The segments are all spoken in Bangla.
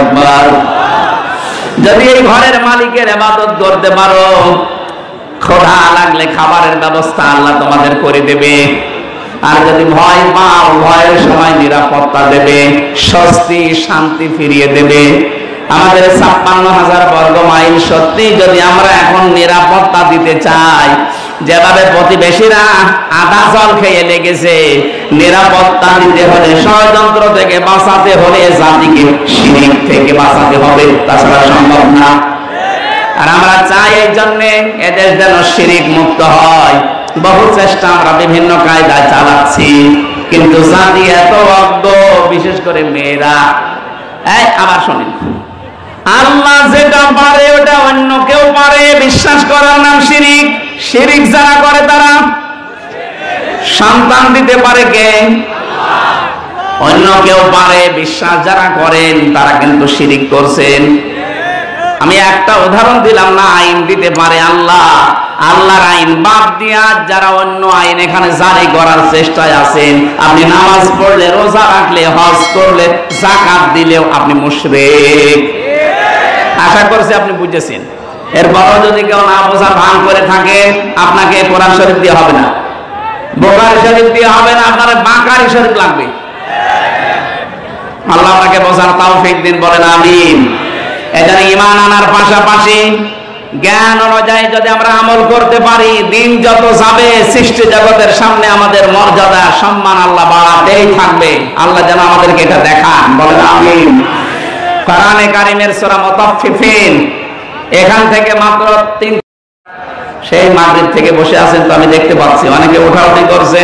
আকবার। যদি এই ঘরের মালিকের ইবাদত করতে পারো, ক্ষুধা লাগলে খাবারের ব্যবস্থা আল্লাহ তোমাদের করে দেবে। আর যদি ভয় পাও, ভয়ের সময় নিরাপত্তা দেবে, স্বস্তি শান্তি ফিরিয়ে দেবে। আমাদের 56,000 বর্গ মাইল সত্যি যদি আমরা এখন নিরাপত্তা দিতে চাই, যেভাবে প্রতিবেশীরা আধা জল খেয়ে লেগেছে, নিরাপত্তা দিতে হলে, ষড়যন্ত্র থেকে বাঁচাতে হলে জাতিকে শিরক থেকে বাঁচাতে হবে, তাছাড়া সম্ভব না। আর আমরা চাই এই জন্যে এদেশ যেন শিরক মুক্ত হয়। বহু চেষ্টা আমরা বিভিন্ন কায়দায় চালাচ্ছি, কিন্তু জাতি এত অজ্ঞ, বিশেষ করে মেয়েরা। আবার শোনেন, আল্লাহ যেটা পারে ওটা অন্য কেউ পারে, বিশ্বাস করার নাম শিরক। শিরক যারা করে তারা সন্তান দিতে পারে কে? অন্য কেউ পারে। বিশ্বাস যারা করেন তারা কিন্তু শিরক করছেন। আমি একটা উদাহরণ দিলাম না, আইন দিতে পারে আল্লাহ। আল্লাহর আইন বাদ দিয়া যারা অন্য আইন এখানে জারি করার চেষ্টায় আছেন, আপনি নামাজ পড়লে, রোজা রাখলে, হজ করলে, যাকাত দিলেও আপনি মুশরিক। আশা করছি আপনি বুঝেছেন। এরপরও যদি কেউ না বোঝা ভান করে থাকে, আপনাকে কোরআন শরীফ দিয়ে হবে না, বুখারী শরীফ দিয়ে হবে না, আপনার বাকারী শরীফ লাগবে। আল্লাহ আপনাকে বোঝার তৌফিক দিন, বলেন আমিন। এজন্য ঈমান আনার পাশাপাশি জ্ঞান অনুযায়ী যদি আমরা আমল করতে পারি, দিন যত যাবে সৃষ্টি জগতের সামনে আমাদের মর্যাদা সম্মান আল্লাহ বাড়াতেই থাকবে। আল্লাহ যেন আমাদেরকে এটা দেখান, বলেন আমিন। কোরআনে কারীমের সূরা মুতাফফিফিন, এখান থেকে মাত্র 3, সেই মাগরিব থেকে বসে আছেন তো আমি দেখতে পাচ্ছি। অনেকে ওঠাউঠি করছে,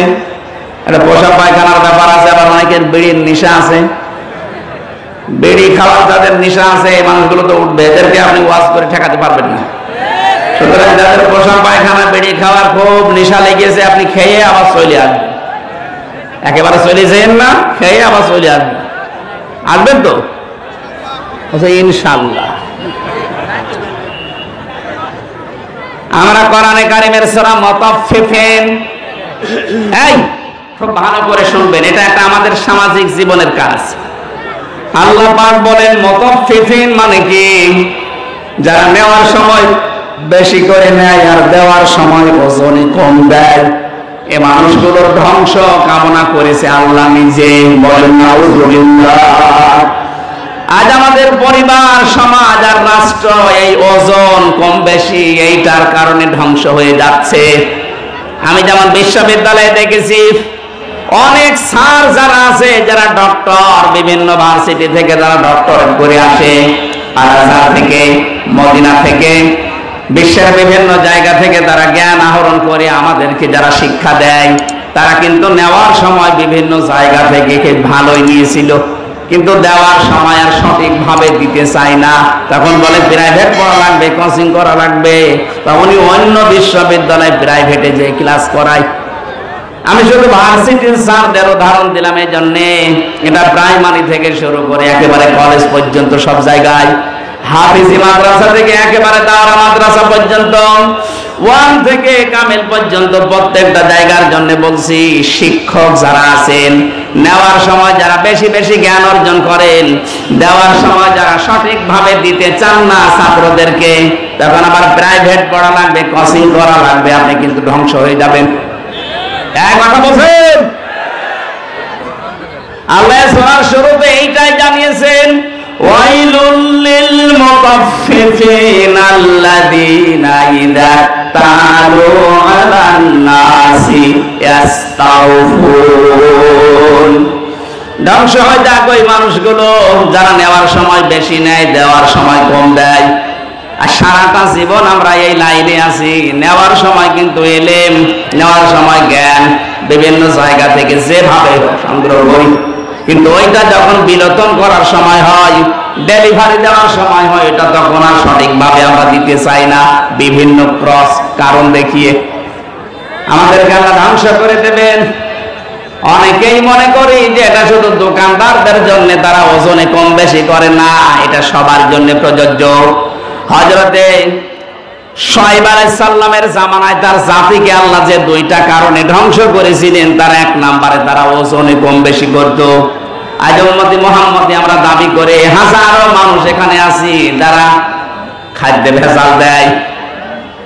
এটা পোশাক পায়খানার ব্যাপার আছে, আবার অনেকের বিড়ির নেশা আছে। বিড়ি খাওয়ার যাদের নেশা আছে, এই মানুষগুলো তো উঠবে, এদেরকে আপনি ওয়াজ করে ঠেকাতে পারবেন না। সুতরাং যাদের পোশাক পায়খানা, বিড়ি খাওয়ার খুব নেশা লেগেছে, আপনি খেয়ে আবার চলে আসবেন। একেবারে চলে যাবেন না, খেয়ে আবার চলে আসবেন। আসবেন তো? ইনশাআল্লাহ। আমরা কোরআনে কারীমের সূরা মুতাফফিফিন, এই খুব ভালো করে শুনবেন, এটা একটা আমাদের সামাজিক জীবনের কাজ। আল্লাহ পাক বলেন মুতাফফিফিন মানে কি? যারা নেওয়ার সময় বেশি করে নেয় আর দেওয়ার সময় ওজনে কম দেয়, এই মানুষগুলোর ধ্বংস কামনা করেছে আল্লাহ নিজে, বলেন নাউযুবিল্লাহ। আজ আমাদের পরিবার, সমাজ আর রাষ্ট্র এই ওজন কম বেশি এইটার কারণে ধ্বংস হয়ে যাচ্ছে। আমি যেমন বিশ্ববিদ্যালয়ে দেখেছি, অনেক স্যার যারা আছে, যারা ডক্টর, বিভিন্ন ভার্সিটি থেকে যারা ডক্টরেট করে আসে, আল-আজহার থেকে, মদিনা থেকে, বিশ্বের বিভিন্ন জায়গা থেকে তারা জ্ঞান আহরণ করে আমাদেরকে যারা শিক্ষা দেয়, তারা কিন্তু নেওয়ার সময় বিভিন্ন জায়গা থেকে ভালোই নিয়েছিল, কিন্তু দেওয়ার সময় আর সঠিকভাবে দিতে চায় না। তখন বলে প্রাইভেট পড়া লাগবে, কোচিং করা লাগবে। তখনই অন্য বিশ্ববিদ্যালয় প্রাইভেটে যে ক্লাস করায়। আমি শুধু ভার্সিটির স্যারদের উদাহরণ দিলাম এই জন্যে, এটা প্রাইমারি থেকে শুরু করে একেবারে কলেজ পর্যন্ত সব জায়গায়, হাফিজি মাদ্রাসা থেকে একেবারে দাওরা মাদ্রাসা পর্যন্ত, 1 থেকে কামিল পর্যন্ত প্রত্যেকটা জায়গার জন্য বলছি, শিক্ষক যারা আছেন, নেওয়ার সময় যারা বেশি বেশি জ্ঞান অর্জন করেন, দেওয়ার সময় যারা সঠিকভাবে দিতে চান না ছাত্রদেরকে, তখন আবার প্রাইভেট পড়া লাগবে, কোচিং করা লাগবে, আপনি কিন্তু ধ্বংস হয়ে যাবেন। এক কথা বলছেন, আল্লাহ সূরার শুরুতে এইটাই জানিয়েছেন, ওয়াইলুল লিল মুতাফফিফিন আল্লাযীনা ইযা তালু আলান নাসি ইস্তাওফুন। ধ্বংস হয়ে যাক ওই মানুষগুলো যারা নেওয়ার সময় বেশি নেয়, দেওয়ার সময় কম দেয়। আর সারাটা জীবন আমরা এই লাইনে আছি, নেওয়ার সময় কিন্তু এলেম, নেওয়ার সময় জ্ঞান বিভিন্ন জায়গা থেকে যেভাবে সংগ্রহ করি, কিন্তু ওইটা যখন বিলোপন করার সময় হয়, ডেলিভারি দেওয়ার সময় হয়, এটা তখন আর সঠিকভাবে আমরা দিতে চাই না, বিভিন্ন ক্রস কারণ দেখিয়ে আমাদেরকে আল্লাহ ধ্বংস করে দেবেন। অনেকেই মনে করি যে এটা শুধু দোকানদারদের জন্য, তারা ওজনে কম বেশি করে না, এটা সবার জন্য প্রযোজ্য। হযরতে শুআয়ব আলাইহিস সালামের জামানায় তার জাতিকে আল্লাহ যে 2টা কারণে ধ্বংস করেছিলেন, তার 1 নম্বরে তারা ওজনে কম বেশি করত। আজ উম্মতি মুহাম্মদী আমরা দাবি করে হাজারো মানুষ এখানে আছি যারা খাদ্যে ভেজাল দেয়,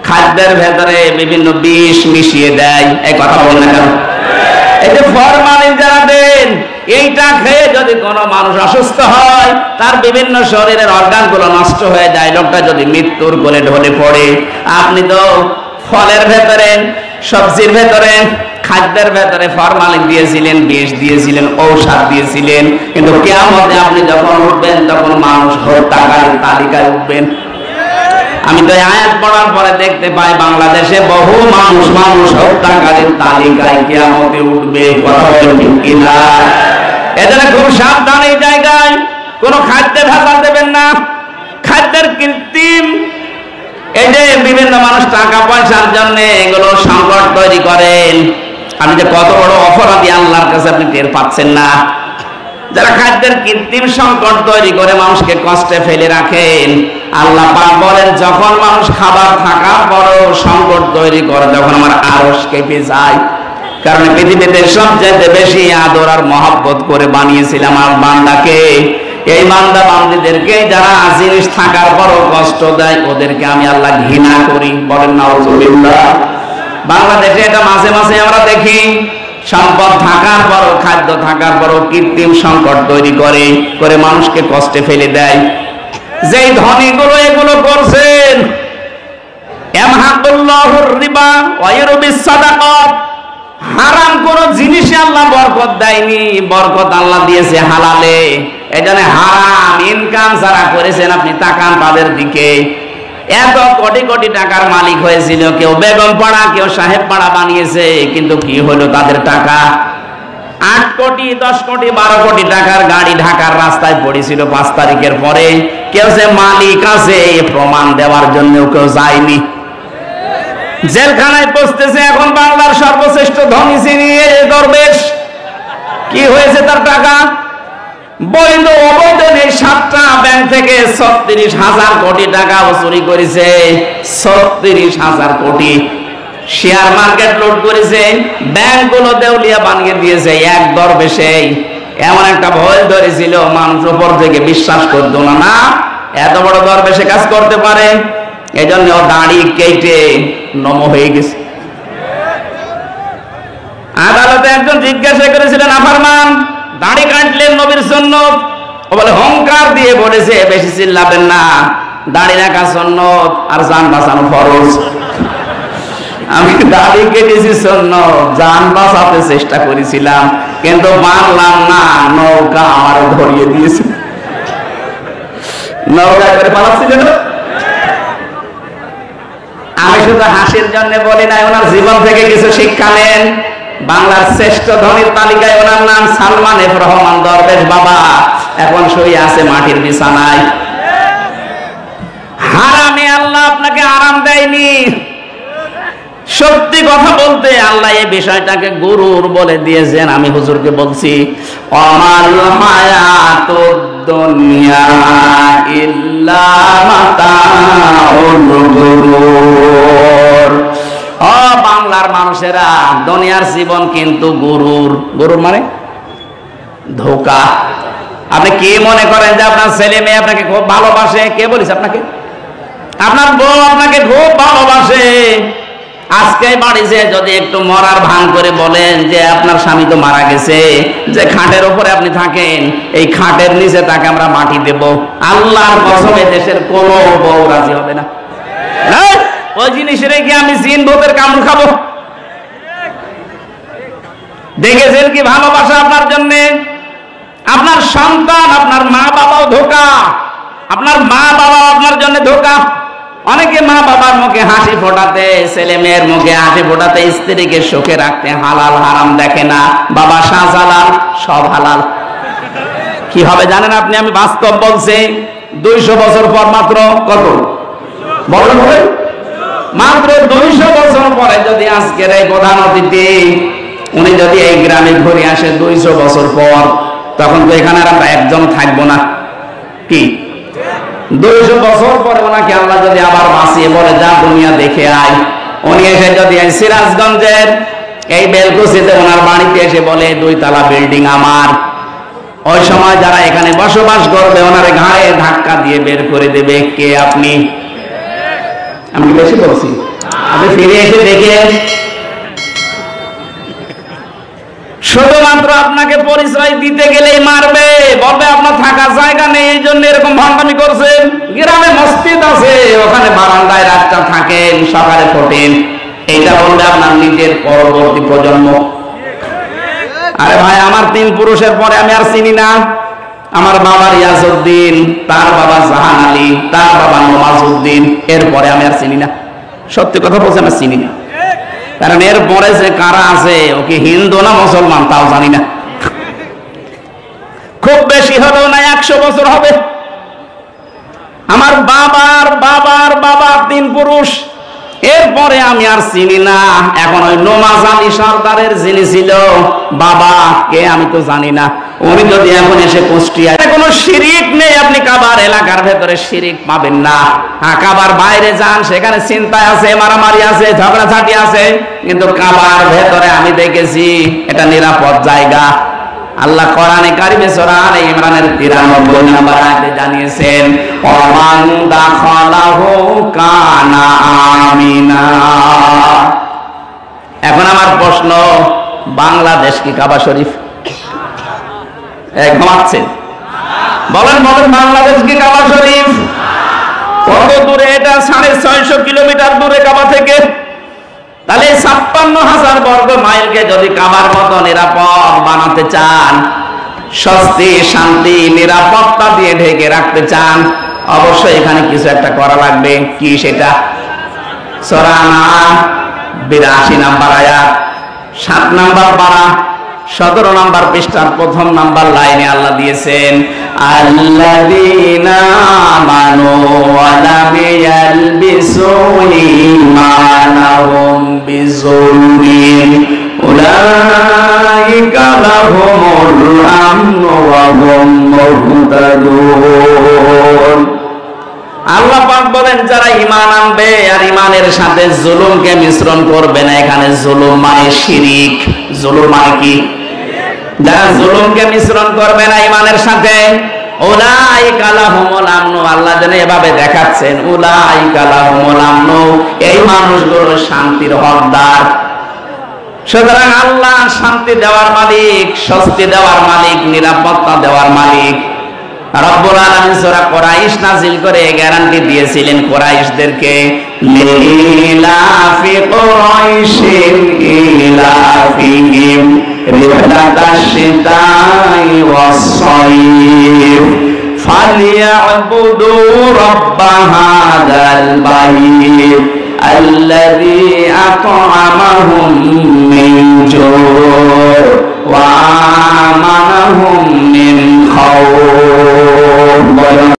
খাদ্যের ভেতরে বিভিন্ন বিষ মিশিয়ে দেয়। এই কথা বলেন না কেন? এই যে ফরমালিন যারা দেন, এইটা খেয়ে যদি কোনো মানুষ অসুস্থ হয়, তার বিভিন্ন শরীরের অর্গান গুলো নষ্ট হয়ে যায়, লোকটা যদি মৃত্যুর কোলে ঢলে পড়ে। আপনি তো ফলের ভেতরে, সবজির ভেতরে, খাদ্যের ভেতরে ফরমালিন দিয়েছিলেন, বিষ দিয়েছিলেন, ঔষধ দিয়েছিলেন, কিন্তু কিয়ামতে আপনি যখন উঠবেন তখন মানুষ হত্যাকারীর তালিকায় উঠবেন। আমি তো আয়াত পড়ার পরে দেখতে পাই বাংলাদেশে বহু মানুষ হত্যাকারীর তালিকায় কিয়ামতে উঠবে। কথা বলেন ঠিক কিনা? এজন্য খুব সাবধান এই জায়গায়, কোনো খাদ্যে ভেজাল দেবেন না, খাদ্যের কৃত্রিম। এই যে বিভিন্ন মানুষ টাকা পয়সার জন্য এগুলো সংকট তৈরি করেন, আপনি যে কত বড় অপরাধী আল্লাহর কাছে আপনি টের পাচ্ছেন না। যারা খাদ্যের কৃত্রিম সংকট তৈরি করে মানুষকে কষ্টে ফেলে রাখেন, আল্লাহ পাক বলেন যখন মানুষ খাবার থাকার পরেও সংকট তৈরি করে তখন আমার আরশ কেঁপে যায়। কারণ পৃথিবীতে সবচেয়ে বেশি আদর আর মহব্বত করে বানিয়েছিলাম আমার বান্দাকে। এই বান্দা বান্দীদেরকে যারা জিনিস থাকার পরও কষ্ট দেয়, ওদেরকে আমি আল্লাহ ঘৃণা করি। বলেন নাউজুবিল্লাহ। বাংলাদেশে এটা মাঝে মাঝে আমরা দেখি, সম্পদ থাকার পরও, খাদ্য থাকার পরও কৃত্রিম সংকট তৈরি করে মানুষকে কষ্টে ফেলে দেয়। যেই ধনীগুলো এগুলো করছেন, ইয়ামহাকুল্লাহুর রিবা ওয়া ইউরবিস সাদাকাত, হারাম কোন জিনিসে আল্লাহ বরকত দেয়নি, বরকত আল্লাহ দিয়েছে হালালে। এজন্য হারাম ইনকাম যারা করেছেন আপনি তাকান তাদের দিকে। এত কোটি কোটি টাকার মালিক হয়েছিল, কেউ বেগম পাড়া, কেউ সাহেব পাড়া বানিয়েছে, কিন্তু কি হলো তাদের টাকা? 8 কোটি, 10 কোটি, 12 কোটি টাকার গাড়ি ঢাকার রাস্তায় পড়েছিল 5 তারিখের পরে। কেউ যে মালিক আছে প্রমাণ দেওয়ার জন্য কেউ যায়নি। জেলখানায় পৌঁছতেছে এখন বাংলার সর্বশ্রেষ্ঠ ধনী যিনি দরবেশ। কি হয়েছে তার টাকা? বৈধ অবৈধ নেই, 7টা ব্যাংক থেকে 36,000 কোটি টাকা চুরি করেছে। 36,000 কোটি। শেয়ার মার্কেট লুট করেছে, ব্যাংকগুলো দেউলিয়া বানিয়ে দিয়েছে এক দরবেশে। এমন একটা ভয় ধরেছিল, মানুষ উপর থেকে বিশ্বাস করতো না, না এত বড় দরবেশে কাজ করতে পারে। এই জন্য দাড়ি কেটে নম হয়ে গেছে। আদালতে একজন জিজ্ঞাসা করেছিলেন, আফারমান দাড়ি কাটলেন নবীর সুন্নত? ও বলে হংকার দিয়ে বলেছে, বেশি চিল্লাবেন না, দাড়ি রাখা সুন্নত আর জান বাঁচানো ফরজ। আমি দাড়ি কেটেছি সুন্নত, জান বাঁচাতে চেষ্টা করেছিলাম, কিন্তু মানলাম না, নৌকা আমার ধরিয়ে দিয়েছে। নৌকা করে পালাচ্ছিল না। আমি শুধু হাসির জন্য বলি না, ওনার জীবন থেকে কিছু শিক্ষা নেন। বাংলার শ্রেষ্ঠ ধনীর তালিকায় ওনার নাম সালমান এফ রহমান দরবেশ বাবা, এখন শুয়ে আছে মাটির বিছানায়। হারামে আল্লাহ আপনাকে আরাম দেয়নি। সত্যি কথা বলতে আল্লাহ এই বিষয়টাকে গুরুর বলে দিয়েছেন। আমি হুজুরকে বলছি, আমাল হায়াতুদ দুনিয়া ইল্লা মাতাউল গুরুর। ও বাংলার মানুষেরা, দুনিয়ার জীবন কিন্তু গুরুর। গুরুর মানে ধোঁকা। আপনি কি মনে করেন যে আপনার ছেলে মেয়ে আপনাকে খুব ভালোবাসে? কে বলেছে আপনাকে? আপনার বউ আপনাকে খুব ভালোবাসে। আজকে বাড়িতে যদি একটু মরার ভান করে বলেন যে আপনার স্বামী তো মারা গেছে, যে খাটের উপরে আপনি থাকেন, এই খাটের নিচে তাকে আমরা মাটি দেব, আল্লাহর কসমে দেশের কোনো বউ রাজি হবে না। ওই জিনিস রেখে আমি জিন ভূতের কামড় খাবো? দেখেছেন কি ভালোবাসা আপনার জন্য? আপনার সন্তান, আপনার মা বাবাও ধোঁকা, আপনার মা বাবা আপনার জন্য ধোঁকা। অনেকে মা বাবার মুখে হাসি ফোটাতে, ছেলে মেয়ের মুখে হাসি ফোটাতে, স্ত্রীকে সুখে রাখতে হালাল হারাম দেখে না। বাবা শাহজালাল, সব হালাল। কি হবে জানেন আপনি? আমি বাস্তব বলছি, 200 বছর পর মাত্র কত বলেন? মাত্র 200 বছর পরে যদি আজকের এই প্রধান অতিথি উনি যদি এই গ্রামে ঘুরে আসে 200 বছর পর, তখন তো এখানে আর আমরা একজন থাকবো না। কি 200 বছর পরে ওনাকে আল্লাহ যদি আবার বাঁচিয়ে বলে যা দুনিয়া দেখে আয়, উনি এসে যদি সিরাজগঞ্জের এই বেলকুচিতে ওনার বাড়িতে এসে বলে 2 তলা বিল্ডিং আমার, ওই সময় যারা এখানে বসবাস করবে ওনারে ঘাড়ে ধাক্কা দিয়ে বের করে দেবে। কে আপনি? আমি কি বেশি বলছি? আপনি ফিরে এসে দেখেন, শুধুমাত্র আপনাকে পরিচয় দিতে গেলেই মারবে, বলবে আপনার থাকার জায়গা নেই, এই জন্য এরকম ভণ্ডামি করছেন। গ্রামে মসজিদ আছে, ওখানে বারান্দায় রাতটা থাকেন, সকালে ফোটেন, এইটা বলবে আপনার নিজের পরবর্তী প্রজন্ম। আরে ভাই, আমার 3 পুরুষের পরে আমি আর চিনি না। আমার বাবা রিয়াজউদ্দিন, তার বাবা জাহান আলী, তার বাবা নওয়াজউদ্দিন, এরপরে আমি আর চিনি না। সত্যি কথা বলছি, আমি চিনি না। কারণ এরপরে যে কারা আছে, ওকে হিন্দু না মুসলমান তাও জানি না। খুব বেশি হলেও না 100 বছর হবে। আমার বাবার বাবার বাবা 3 পুরুষ, এরপরে আমি আর চিনি না। এখন ওই নওয়াজ আলী সরদারের যিনি ছিল বাবা, কে আমি তো জানি না। উনি যদি এখন এসে কুষ্টিয়ায়, কোনো শিরিক নেই, আপনি কাবার এলাকার ভেতরে শিরিক পাবেন না। হ্যাঁ, কাবার বাইরে যান, সেখানে চিন্তায় আছে, মারামারি আছে, ঝগড়াঝাটি আছে, কিন্তু কাবার ভেতরে আমি দেখেছি এটা নিরাপদ জায়গা। আল্লাহ কোরআনে কারিমে সূরা আলে ইমরানের 93 নম্বর আয়াতে জানিয়েছেন, ওমান দাখালাহু কানা আমিনা। এখন আমার প্রশ্ন, বাংলাদেশ কি কাবা শরীফ? ঘুমাচ্ছেন? বলেন বলেন, বাংলাদেশ কি কাবা শরীফ? কত দূরে এটা? 650 কিলোমিটার দূরে কাবা থেকে। তাহলে 56,000 বর্গ মাইলকে যদি কাবার মতো নিরাপদ বানাতে চান, স্বস্তি শান্তি নিরাপত্তা দিয়ে ঢেকে রাখতে চান, অবশ্যই এখানে কিছু একটা করা লাগবে। কি সেটা? সূরা আনআম 82 নম্বর আয়াত, 7 নম্বর পারা, 17 নম্বর পৃষ্ঠার 1ম নম্বর লাইনে আল্লাহ দিয়েছেন, আল্লাযীনা আমানু ওয়া লাম ইয়ালবিসু ঈমানাহুম বিযুলমিন উলাইকা লাহুমুল আমনু ওয়া হুম মুহতাদুন। আল্লাহ পাক বলেন, যারা ঈমান আনবে আর ঈমানের সাথে জুলুমকে মিশ্রণ করবে না। এখানে জুলুম মানে শিরিক। জুলুম মানে কি? যারা জুলুমকে মিশ্রণ করবে না ঈমানের সাথে, উলাইকা লাহুমুল আমনু, আল্লাহ যেন এভাবে দেখাচ্ছেন, উলাইকা লাহুমুল আমনু, এই মানুষগুলো শান্তির হকদার। সুতরাং আল্লাহ শান্তি দেওয়ার মালিক, স্বস্তি দেওয়ার মালিক, নিরাপত্তা দেওয়ার মালিক। রব্বুল আলামিন সূরা কুরাইশ নাযিল করে গ্যারান্টি দিয়েছিলেন কুরাইশদেরকে, লিলাফি কুরাইশিন ইলাফিহিম রিহলাতাশ শিতাই ওয়াস সাইফ ফালিয়াবুদু রাব্ব হাযাল বাইত আল্লাযী আত'আমাহুম